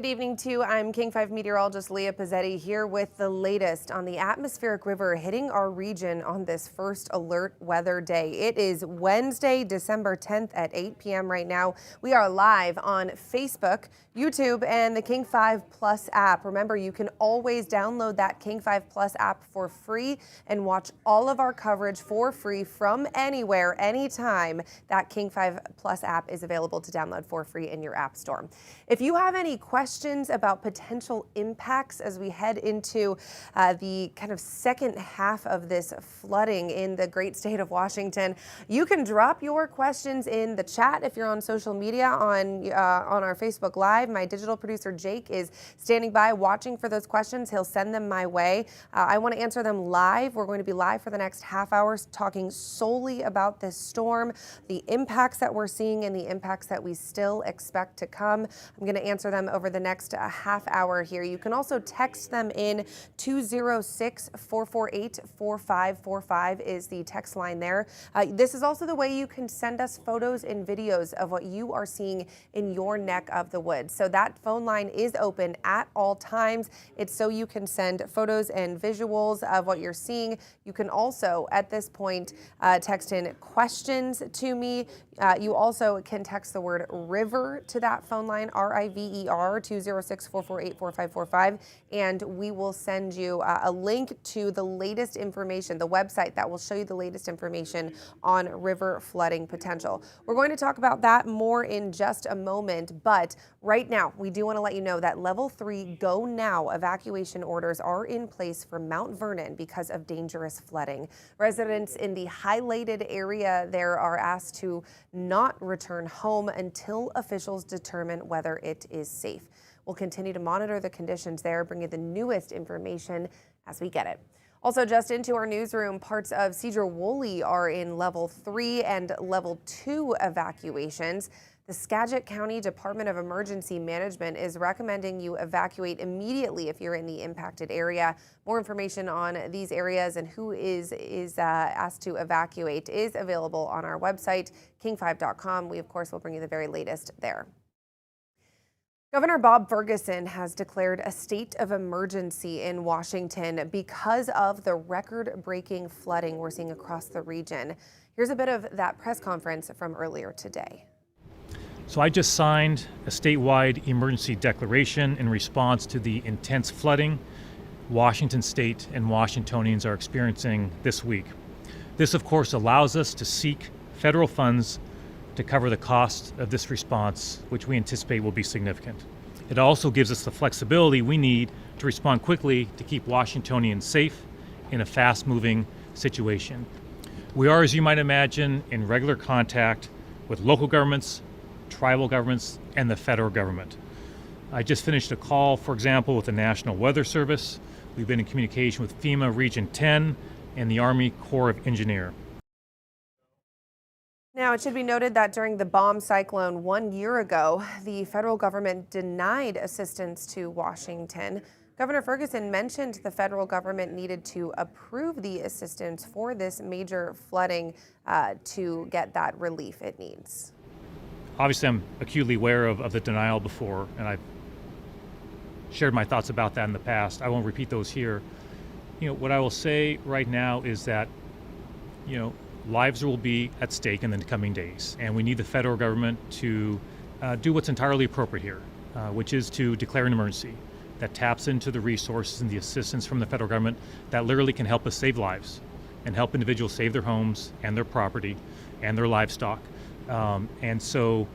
Good evening to you. I'm King 5 meteorologist Leah Pezzetti here with the latest on the atmospheric river hitting our region on this first alert weather day. It is Wednesday, December 10th at 8 p.m. right now. We are live on Facebook, YouTube, and the King 5 Plus app. Remember, you can always download that King 5 Plus app for free and watch all of our coverage for free from anywhere, anytime. That King 5 Plus app is available to download for free in your app store. If you have any questions about potential impacts as we head into the kind of second half of this flooding in the great state of Washington, you can drop your questions in the chat if you're on social media on our Facebook Live. My digital producer Jake is standing by watching for those questions. He'll send them my way. I want to answer them live. We're going to be live for the next half hour talking solely about this storm, the impacts that we're seeing and the impacts that we still expect to come. I'm going to answer them over the next half hour here. You can also text them in. 206-448-4545 is the text line there. This is also the way you can send us photos and videos of what you are seeing in your neck of the woods. So that phone line is open at all times. It's so you can send photos and visuals of what you're seeing. You can also, at this point, text in questions to me. You also can text the word river to that phone line, RIVER, 206-448-4545, and we will send you a link to the latest information, the website that will show you the latest information on river flooding potential. We're going to talk about that more in just a moment, but right now we do want to let you know that level 3 go now evacuation orders are in place for Mount Vernon because of dangerous flooding. Residents in the highlighted area there are asked to not return home until officials determine whether it is safe. We'll continue to monitor the conditions there, bring you the newest information as we get it. Also, just into our newsroom, parts of Cedar-Woolley are in level 3 and level 2 evacuations. The Skagit County Department of Emergency Management is recommending you evacuate immediately if you're in the impacted area. More information on these areas and who is asked to evacuate is available on our website, king5.com. We, of course, will bring you the very latest there. Governor Bob Ferguson has declared a state of emergency in Washington because of the record-breaking flooding we're seeing across the region. Here's a bit of that press conference from earlier today. So I just signed a statewide emergency declaration in response to the intense flooding Washington State and Washingtonians are experiencing this week. This, of course, allows us to seek federal funds to cover the cost of this response, which we anticipate will be significant. It also gives us the flexibility we need to respond quickly to keep Washingtonians safe in a fast-moving situation. We are, as you might imagine, in regular contact with local governments, tribal governments, and the federal government. I just finished a call, for example, with the National Weather Service. We've been in communication with FEMA Region 10 and the Army Corps of Engineers. Now, it should be noted that during the bomb cyclone 1 year ago, the federal government denied assistance to Washington. Governor Ferguson mentioned the federal government needed to approve the assistance for this major flooding to get that relief it needs. Obviously, I'm acutely aware of the denial before, and I've shared my thoughts about that in the past. I won't repeat those here. What I will say right now is that, lives will be at stake in the coming days, and we need the federal government to do what's entirely appropriate here, which is to declare an emergency that taps into the resources and the assistance from the federal government that literally can help us save lives and help individuals save their homes and their property and their livestock. And so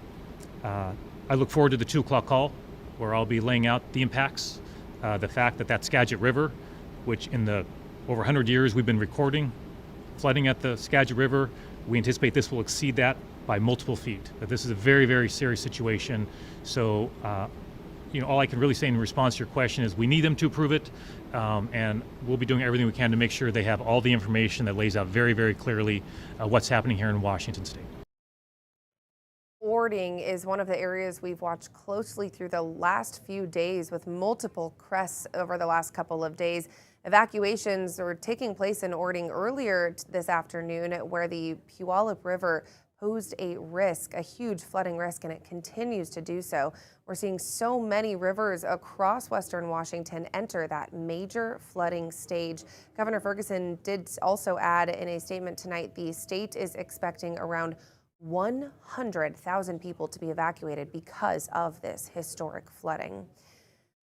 I look forward to the 2 o'clock call where I'll be laying out the impacts, the fact that Skagit River, which in the over 100 years we've been recording flooding at the Skagit River, we anticipate this will exceed that by multiple feet. That this is a very, very serious situation. So, all I can really say in response to your question is we need them to approve it, and we'll be doing everything we can to make sure they have all the information that lays out very, very clearly what's happening here in Washington State. Boarding is one of the areas we've watched closely through the last few days with multiple crests over the last couple of days. Evacuations were taking place in Ording earlier this afternoon where the Puyallup River posed a risk, a huge flooding risk, and it continues to do so. We're seeing so many rivers across western Washington enter that major flooding stage. Governor Ferguson did also add in a statement tonight, the state is expecting around 100,000 people to be evacuated because of this historic flooding.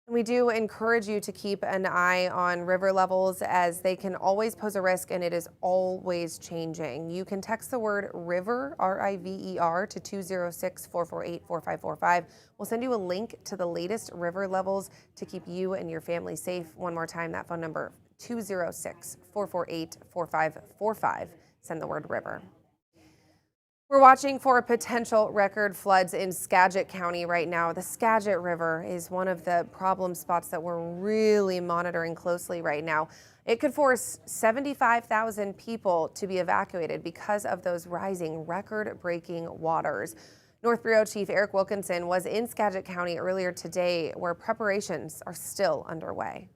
We do encourage you to keep an eye on river levels, as they can always pose a risk and it is always changing. You can text the word RIVER, R-I-V-E-R, to 206-448-4545. We'll send you a link to the latest river levels to keep you and your family safe. One more time, that phone number, 206-448-4545. Send the word RIVER. We're watching for potential record floods in Skagit County right now. The Skagit River is one of the problem spots that we're really monitoring closely right now. It could force 75,000 people to be evacuated because of those rising record-breaking waters. North Bureau Chief Eric Wilkinson was in Skagit County earlier today, where preparations are still underway.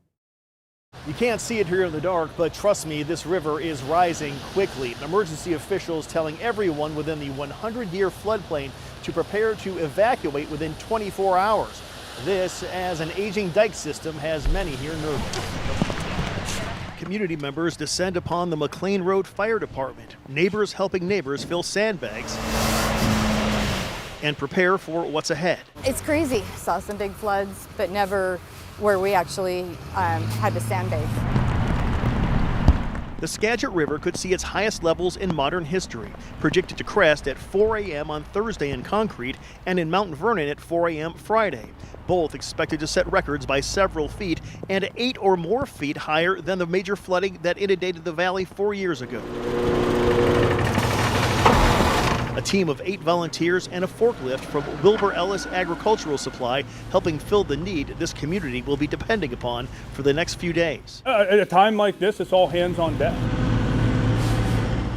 You can't see it here in the dark, but trust me, this river is rising quickly. Emergency officials telling everyone within the 100-year floodplain to prepare to evacuate within 24 hours. This, as an aging dike system has many here nervous. Community members descend upon the McLean Road Fire Department, neighbors helping neighbors fill sandbags and prepare for what's ahead. It's crazy. Saw some big floods, but never where we actually had to sandbag. The Skagit River could see its highest levels in modern history, predicted to crest at 4 a.m. on Thursday in Concrete and in Mount Vernon at 4 a.m. Friday. Both expected to set records by several feet and 8 or more feet higher than the major flooding that inundated the valley 4 years ago. A team of 8 volunteers and a forklift from Wilbur Ellis Agricultural Supply helping fill the need this community will be depending upon for the next few days. At a time like this, it's all hands on deck.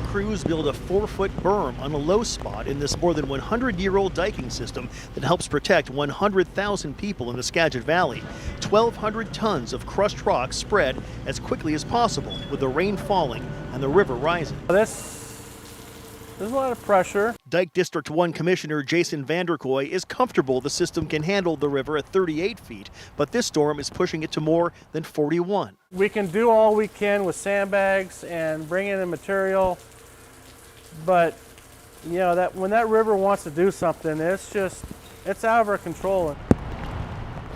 Crews build a 4-foot berm on a low spot in this more than 100-year-old diking system that helps protect 100,000 people in the Skagit Valley. 1,200 tons of crushed rock spread as quickly as possible with the rain falling and the river rising. There's a lot of pressure. Dike District 1 Commissioner Jason Vanderkoy is comfortable the system can handle the river at 38 feet, but this storm is pushing it to more than 41. We can do all we can with sandbags and bring in the material, but you know that when that river wants to do something, it's out of our control.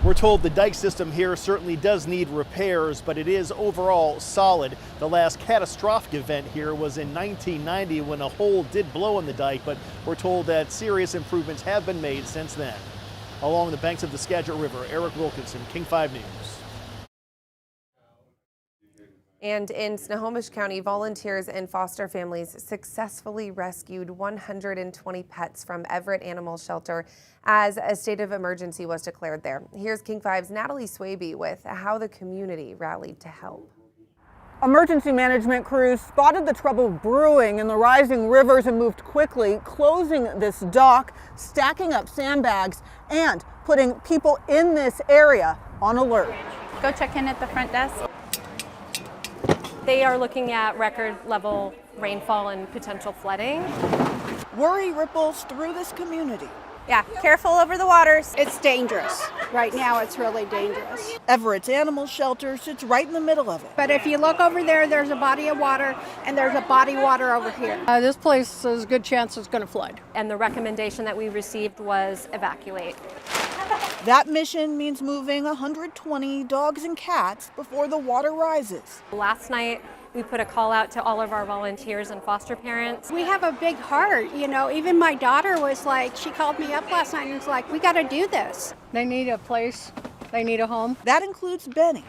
We're told the dike system here certainly does need repairs, but it is overall solid. The last catastrophic event here was in 1990 when a hole did blow in the dike, but we're told that serious improvements have been made since then. Along the banks of the Skagit River, Eric Wilkinson, King 5 News. And in Snohomish County, volunteers and foster families successfully rescued 120 pets from Everett Animal Shelter as a state of emergency was declared there. Here's King 5's Natalie Swaby with how the community rallied to help. Emergency management crews spotted the trouble brewing in the rising rivers and moved quickly, closing this dock, stacking up sandbags, and putting people in this area on alert. Go check in at the front desk. They are looking at record level rainfall and potential flooding. Worry ripples through this community. Yeah, careful over the waters. It's dangerous. Right now it's really dangerous. Everett's Animal Shelter sits right in the middle of it. But if you look over there, there's a body of water, and there's a body of water over here. This place is a good chance it's going to flood. And the recommendation that we received was evacuate. That mission means moving 120 dogs and cats before the water rises. Last night, we put a call out to all of our volunteers and foster parents. We have a big heart, you know. Even my daughter was like, she called me up last night and was like, we got to do this. They need a place, they need a home. That includes Benny,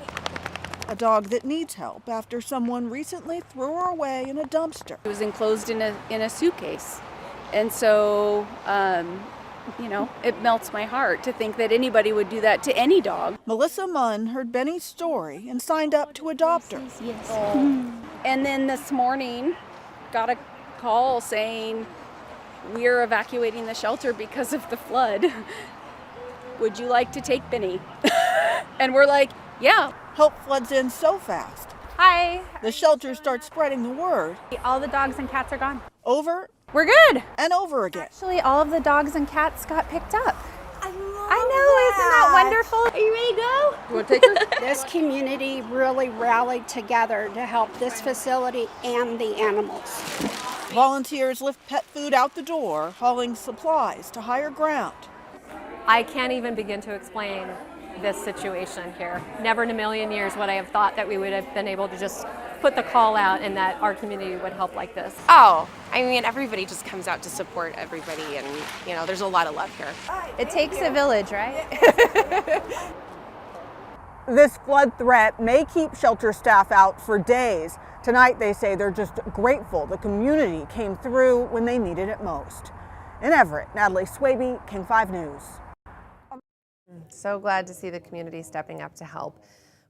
a dog that needs help after someone recently threw her away in a dumpster. It was enclosed in a suitcase. And so, you know, it melts my heart to think that anybody would do that to any dog. Melissa Munn heard Benny's story and signed up to adopt her. Yes. And then this morning, got a call saying, we're evacuating the shelter because of the flood. Would you like to take Benny? And we're like, yeah. Help floods in so fast. Hi. The shelter starts spreading the word. All the dogs and cats are gone. over We're good. and over again. Actually, all of the dogs and cats got picked up. I know, isn't that wonderful? Are you ready to go? You want to take her? This community really rallied together to help this facility and the animals. Volunteers lift pet food out the door, hauling supplies to higher ground. I can't even begin to explain this situation here. Never in a million years would I have thought that we would have been able to just put the call out and that our community would help like this. Oh, I mean, everybody just comes out to support everybody, and you know, there's a lot of love here. It takes a village, right? This flood threat may keep shelter staff out for days. Tonight, they say they're just grateful the community came through when they needed it most. In Everett, Natalie Swaby, King 5 News. So glad to see the community stepping up to help.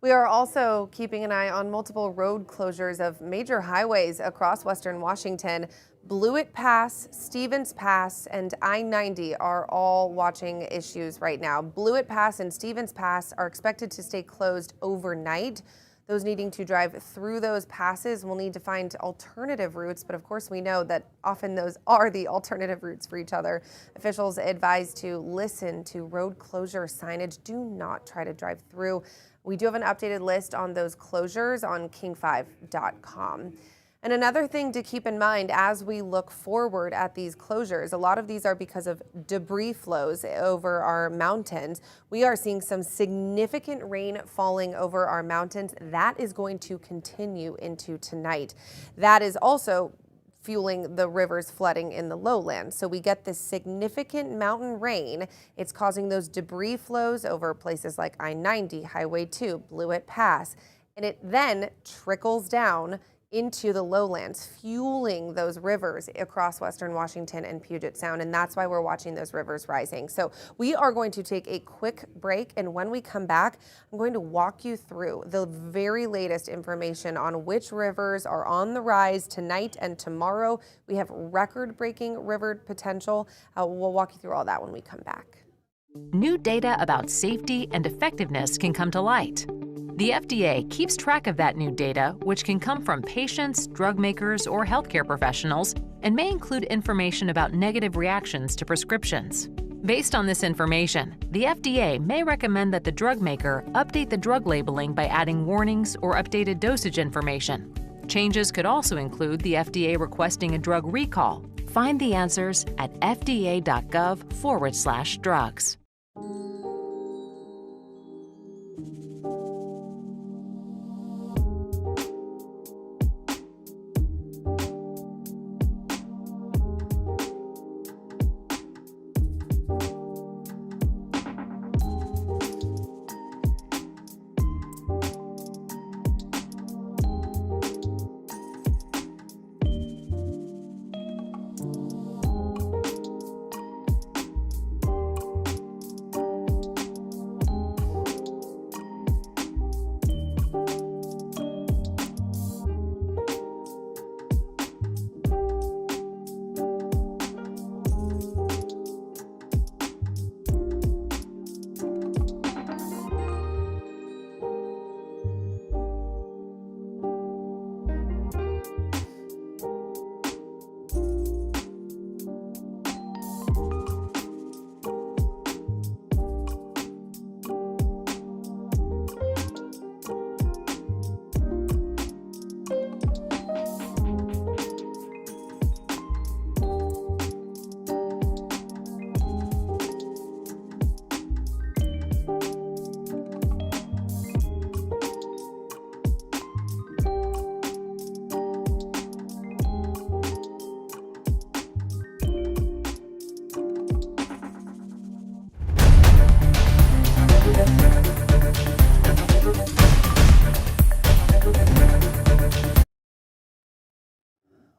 We are also keeping an eye on multiple road closures of major highways across Western Washington. Blewett Pass, Stevens Pass, and I-90 are all watching issues right now. Blewett Pass and Stevens Pass are expected to stay closed overnight. Those needing to drive through those passes will need to find alternative routes, but of course we know that often those are the alternative routes for each other. Officials advise to listen to road closure signage. Do not try to drive through. We do have an updated list on those closures on king5.com. And another thing to keep in mind as we look forward at these closures, a lot of these are because of debris flows over our mountains. We are seeing some significant rain falling over our mountains. That is going to continue into tonight. That is also fueling the rivers flooding in the lowlands. So we get this significant mountain rain. It's causing those debris flows over places like I-90, Highway 2, Blewett Pass, and it then trickles down into the lowlands, fueling those rivers across Western Washington and Puget Sound, and that's why we're watching those rivers rising. So we are going to take a quick break, and when we come back, I'm going to walk you through the very latest information on which rivers are on the rise tonight and tomorrow. We have record-breaking river potential. We'll walk you through all that when we come back. New data about safety and effectiveness can come to light. The FDA keeps track of that new data, which can come from patients, drug makers, or healthcare professionals, and may include information about negative reactions to prescriptions. Based on this information, the FDA may recommend that the drug maker update the drug labeling by adding warnings or updated dosage information. Changes could also include the FDA requesting a drug recall. Find the answers at fda.gov/drugs.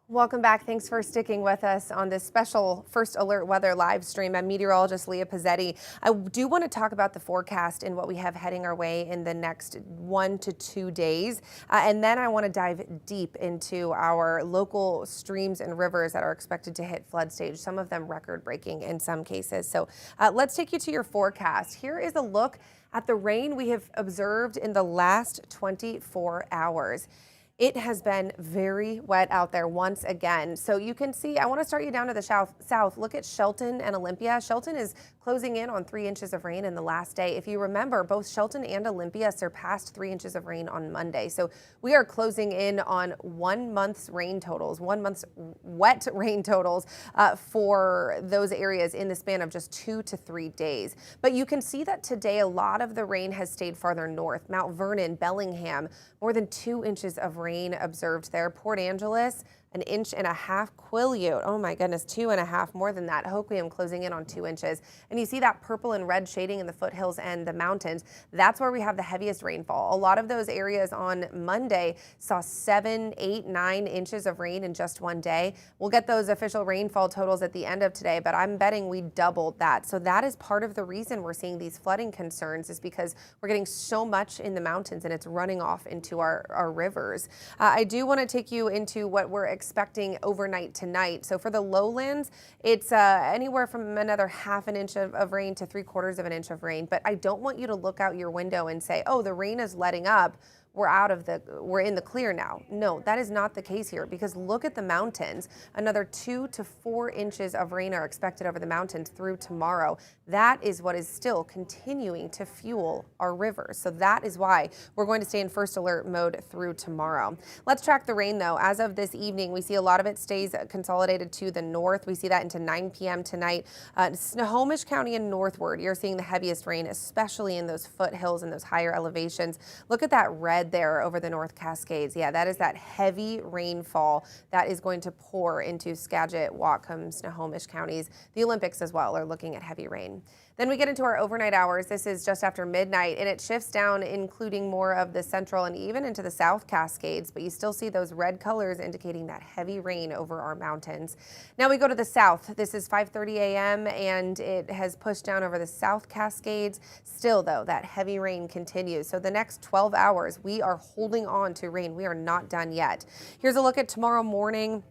Welcome back. Thanks for sticking with us on this special First Alert Weather live stream. I'm meteorologist Leah Pezzetti. I do want to talk about the forecast and what we have heading our way in the next 1 to 2 days. And then I want to dive deep into our local streams and rivers that are expected to hit flood stage, some of them record breaking in some cases. So let's take you to your forecast. Here is a look at the rain we have observed in the last 24 hours. It has been very wet out there once again. So you can see, I want to start you down to the south. Look at Shelton and Olympia. Shelton is closing in on 3 inches of rain in the last day. If you remember, both Shelton and Olympia surpassed 3 inches of rain on Monday. So we are closing in on 1 month's rain totals, 1 month's wet rain totals for those areas in the span of just 2 to 3 days. But you can see that today a lot of the rain has stayed farther north. Mount Vernon, Bellingham, more than 2 inches of rain observed there. Port Angeles, 1.5 inches. Quileute, oh my goodness, 2.5 more than that. Hoquiam closing in on 2 inches. And you see that purple and red shading in the foothills and the mountains. That's where we have the heaviest rainfall. A lot of those areas on Monday saw 7, 8, 9 inches of rain in just one day. We'll get those official rainfall totals at the end of today, but I'm betting we doubled that. So that is part of the reason we're seeing these flooding concerns, is because we're getting so much in the mountains and it's running off into our rivers. I do want to take you into what we're expecting overnight tonight. So for the lowlands, it's anywhere from another 1/2 inch of rain to 3/4 inch of rain. But I don't want you to look out your window and say, oh, the rain is letting up. We're in the clear now. No, that is not the case here, because look at the mountains. Another 2 to 4 inches of rain are expected over the mountains through tomorrow. That is what is still continuing to fuel our rivers. So that is why we're going to stay in first alert mode through tomorrow. Let's track the rain though. As of this evening, we see a lot of it stays consolidated to the north. We see that into 9 p.m. tonight. Snohomish County and northward, you're seeing the heaviest rain, especially in those foothills and those higher elevations. Look at that red there over the North Cascades. Yeah, that is that heavy rainfall that is going to pour into Skagit, Whatcom, Snohomish counties. The Olympics as well are looking at heavy rain. Then we get into our overnight hours. This is just after midnight, and it shifts down, including more of the central and even into the South Cascades, but you still see those red colors indicating that heavy rain over our mountains. Now we go to the south. This is 5:30 a.m. and it has pushed down over the South Cascades. Still though, that heavy rain continues. So the next 12 hours, we are holding on to rain. We are not done yet. Here's a look at tomorrow morning.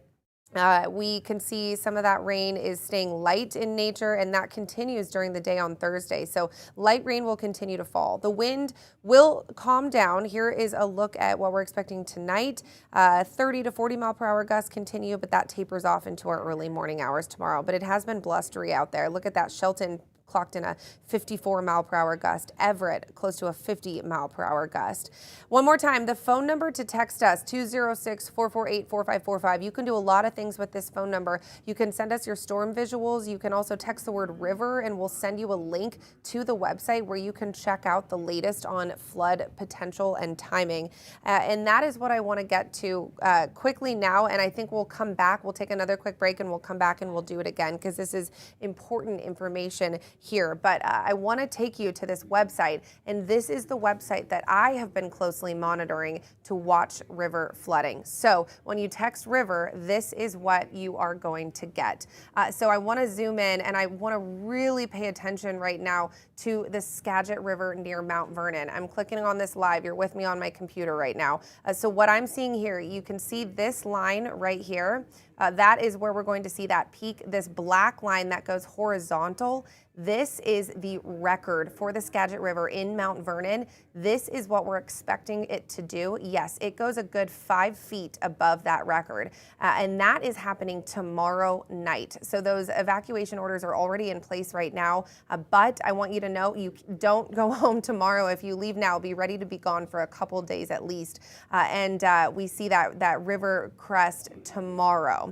We can see some of that rain is staying light in nature, and that continues during the day on Thursday. So light rain will continue to fall. The wind will calm down. Here is a look at what we're expecting tonight. 30 to 40 mile per hour gusts continue, but that tapers off into our early morning hours tomorrow. But it has been blustery out there. Look at that. Shelton clocked in a 54 mile per hour gust. Everett close to a 50 mile per hour gust. One more time, the phone number to text us, 206-448-4545. You can do a lot of things with this phone number. You can send us your storm visuals. You can also text the word river, and we'll send you a link to the website where you can check out the latest on flood potential and timing. And that is what I want to get to quickly now. And I think we'll come back. We'll take another quick break and we'll come back and we'll do it again, because this is important information here. But I want to take you to this website, and this is the website that I have been closely monitoring to watch river flooding. So when you text river, this is what you are going to get. So I want to zoom in, and I want to really pay attention right now to the Skagit River near Mount Vernon. I'm clicking on this live. You're with me on my computer right now. So what I'm seeing here, you can see this line right here. That is where we're going to see that peak, this black line that goes horizontal. This is the record for the Skagit River in Mount Vernon. This is what we're expecting it to do. Yes, it goes a good 5 feet above that record, and that is happening tomorrow night. So those evacuation orders are already in place right now, but I want you to know you don't go home tomorrow. If you leave now, be ready to be gone for a couple days at least, and we see that river crest tomorrow.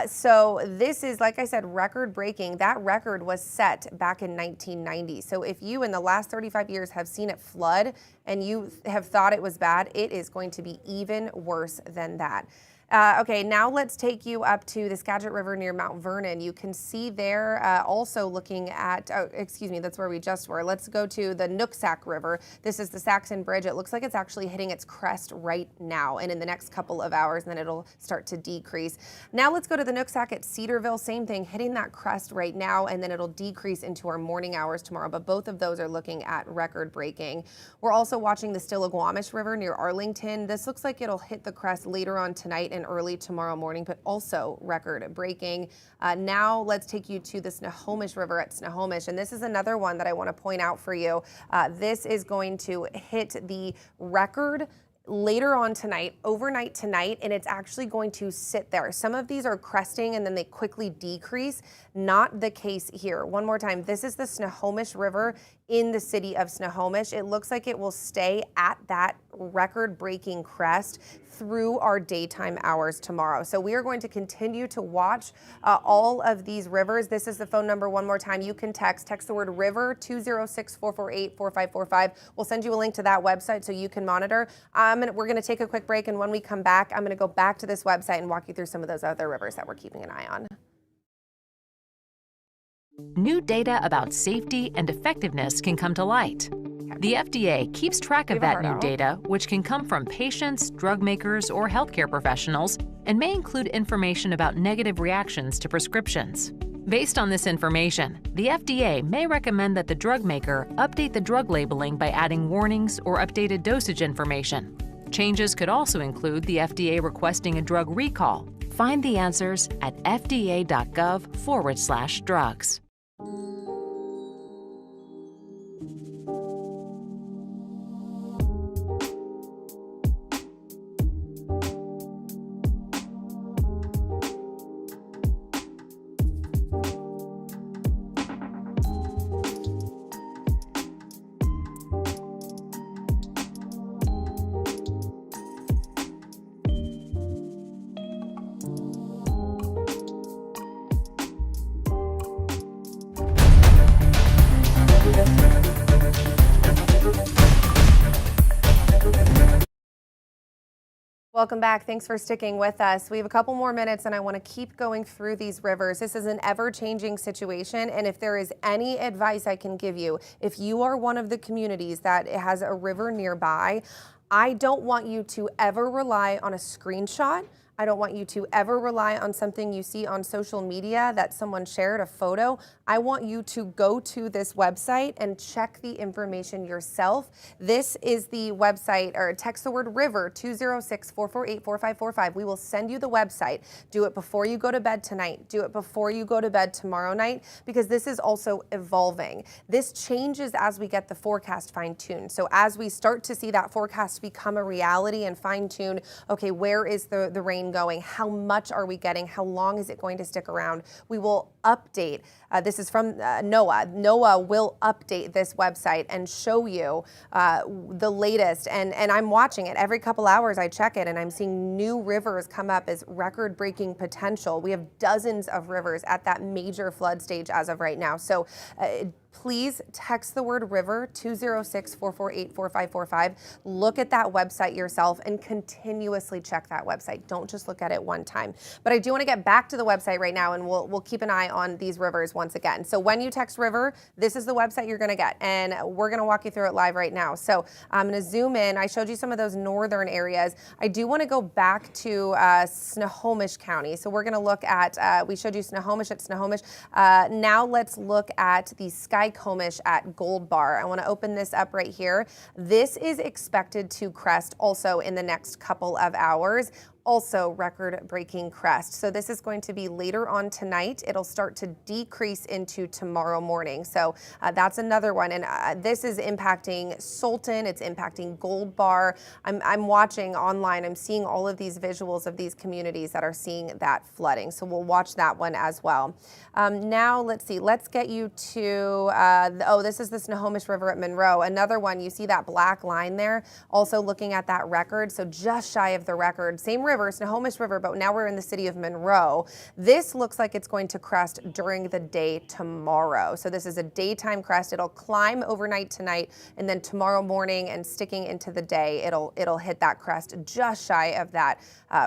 So this is, like I said, record breaking. That record was set back in 1990. So if you in the last 35 years have seen it flood and you have thought it was bad, it is going to be even worse than that. Okay, now let's take you up to the Skagit River near Mount Vernon. You can see there also looking at, that's where we just were. Let's go to the Nooksack River. This is the Saxon Bridge. It looks like it's actually hitting its crest right now, and in the next couple of hours, then it'll start to decrease. Now let's go to the Nooksack at Cedarville. Same thing, hitting that crest right now, and then it'll decrease into our morning hours tomorrow, but both of those are looking at record breaking. We're also watching the Stillaguamish River near Arlington. This looks like it'll hit the crest later on tonight and early tomorrow morning, but also record breaking. Now let's take you to the Snohomish River at Snohomish, and this is another one that I want to point out for you. This is going to hit the record later on tonight, overnight tonight, and it's actually going to sit there. Some of these are cresting and then they quickly decrease. Not the case here. One more time, this is the Snohomish River in the city of Snohomish. It looks like it will stay at that record-breaking crest through our daytime hours tomorrow. So we are going to continue to watch all of these rivers. This is the phone number one more time. You can text the word river 206-448-4545. We'll send you a link to that website so you can monitor. We're going to take a quick break, and when we come back, I'm going to go back to this website and walk you through some of those other rivers that we're keeping an eye on. New data about safety and effectiveness can come to light. The FDA keeps track of that new data, which can come from patients, drug makers, or healthcare professionals, and may include information about negative reactions to prescriptions. Based on this information, the FDA may recommend that the drug maker update the drug labeling by adding warnings or updated dosage information. Changes could also include the FDA requesting a drug recall. Find the answers at fda.gov/drugs. Welcome back. Thanks for sticking with us. We have a couple more minutes and I want to keep going through these rivers. This is an ever-changing situation, and if there is any advice I can give you, if you are one of the communities that has a river nearby, I don't want you to ever rely on a screenshot. I don't want you to ever rely on something you see on social media that someone shared a photo. I want you to go to this website and check the information yourself. This is the website, or text the word river 206-448-4545. We will send you the website. Do it before you go to bed tonight. Do it before you go to bed tomorrow night, because this is also evolving. This changes as we get the forecast fine-tuned. So as we start to see that forecast become a reality and fine-tune, okay, where is the rain going? How much are we getting? How long is it going to stick around? We will update. This is from NOAA. NOAA will update this website and show you the latest. And I'm watching it. Every couple hours I check it and I'm seeing new rivers come up as record-breaking potential. We have dozens of rivers at that major flood stage as of right now. So please text the word river 206-448-4545. Look at that website yourself and continuously check that website. Don't just look at it one time. But I do want to get back to the website right now, and we'll keep an eye on these rivers once again. So when you text river, this is the website you're going to get, and we're going to walk you through it live right now. So I'm going to zoom in. I showed you some of those northern areas. I do want to go back to Snohomish County. So we're going to look at, we showed you Snohomish at Snohomish. Now let's look at the Skagit County at Gold Bar. I want to open this up right here. This is expected to crest also in the next couple of hours. Also record-breaking crest. So this is going to be later on tonight. It'll start to decrease into tomorrow morning. So that's another one. And this is impacting Sultan. It's impacting Gold Bar. I'm watching online. I'm seeing all of these visuals of these communities that are seeing that flooding. So we'll watch that one as well. Now let's see. Let's get you to, this is the Snohomish River at Monroe. Another one, you see that black line there. Also looking at that record. So just shy of the record. Same river, Snohomish River, but now we're in the city of Monroe. This looks like it's going to crest during the day tomorrow. So this is a daytime crest. It'll climb overnight tonight, and then tomorrow morning and sticking into the day, it'll hit that crest just shy of that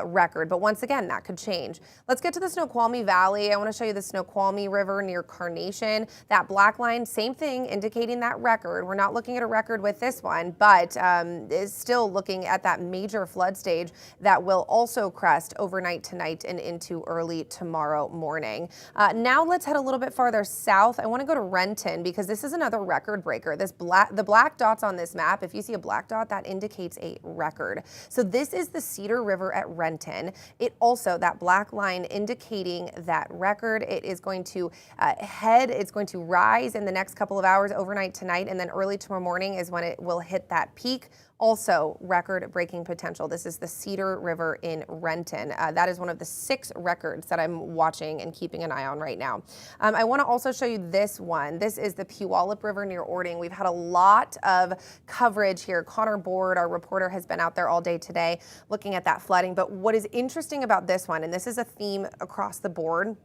record. But once again, that could change. Let's get to the Snoqualmie Valley. I want to show you the Snoqualmie River near Carnation. That black line, same thing, indicating that record. We're not looking at a record with this one, but is still looking at that major flood stage that will also crest overnight tonight and into early tomorrow morning. Now let's head a little bit farther south. I want to go to Renton because this is another record breaker. The black dots on this map, if you see a black dot, that indicates a record. So this is the Cedar River at Renton. It also, that black line indicating that record. It is going to it's going to rise in the next couple of hours overnight tonight, and then early tomorrow morning is when it will hit that peak. Also, record-breaking potential. This is the Cedar River in Renton. That is one of the 6 records that I'm watching and keeping an eye on right now. I want to also show you this one. This is the Puyallup River near Ording. We've had a lot of coverage here. Connor Board, our reporter, has been out there all day today looking at that flooding. But what is interesting about this one, and this is a theme across the board,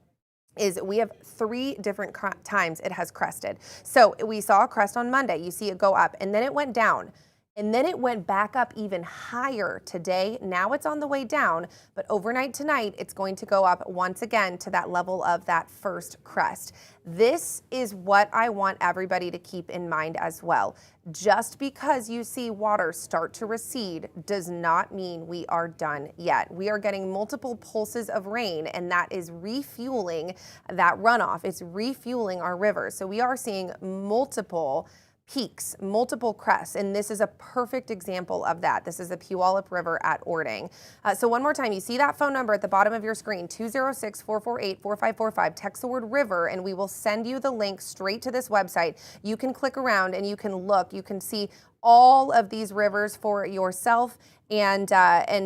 is we have 3 different times it has crested. So we saw a crest on Monday. You see it go up, and then it went down. And then it went back up even higher today. Now it's on the way down, but overnight tonight, it's going to go up once again to that level of that first crest. This is what I want everybody to keep in mind as well. Just because you see water start to recede does not mean we are done yet. We are getting multiple pulses of rain, and that is refueling that runoff. It's refueling our rivers. So we are seeing multiple peaks, multiple crests, and this is a perfect example of that. This is the Puyallup River at Ording. So one more time, you see that phone number at the bottom of your screen, 206-448-4545. Text the word river, and we will send you the link straight to this website. You can click around and you can look. You can see all of these rivers for yourself and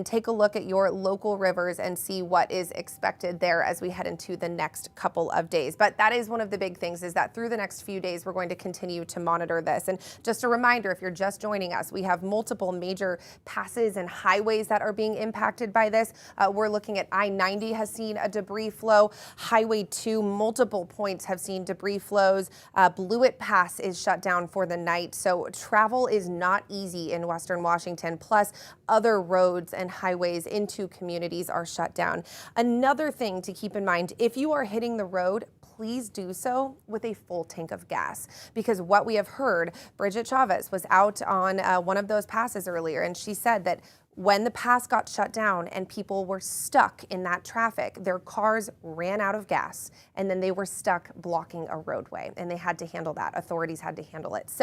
take a look at your local rivers and see what is expected there as we head into the next couple of days. But that is one of the big things, is that through the next few days, we're going to continue to monitor this. And just a reminder, if you're just joining us, we have multiple major passes and highways that are being impacted by this. We're looking at I-90 has seen a debris flow. Highway 2, multiple points have seen debris flows. Blewett Pass is shut down for the night. So travel is not easy in Western Washington. Plus, other roads and highways into communities are shut down. Another thing to keep in mind, if you are hitting the road, please do so with a full tank of gas, because what we have heard, Bridget Chavez was out on one of those passes earlier, and she said that when the pass got shut down and people were stuck in that traffic, their cars ran out of gas, and then they were stuck blocking a roadway, and they had to handle that. Authorities had to handle it. So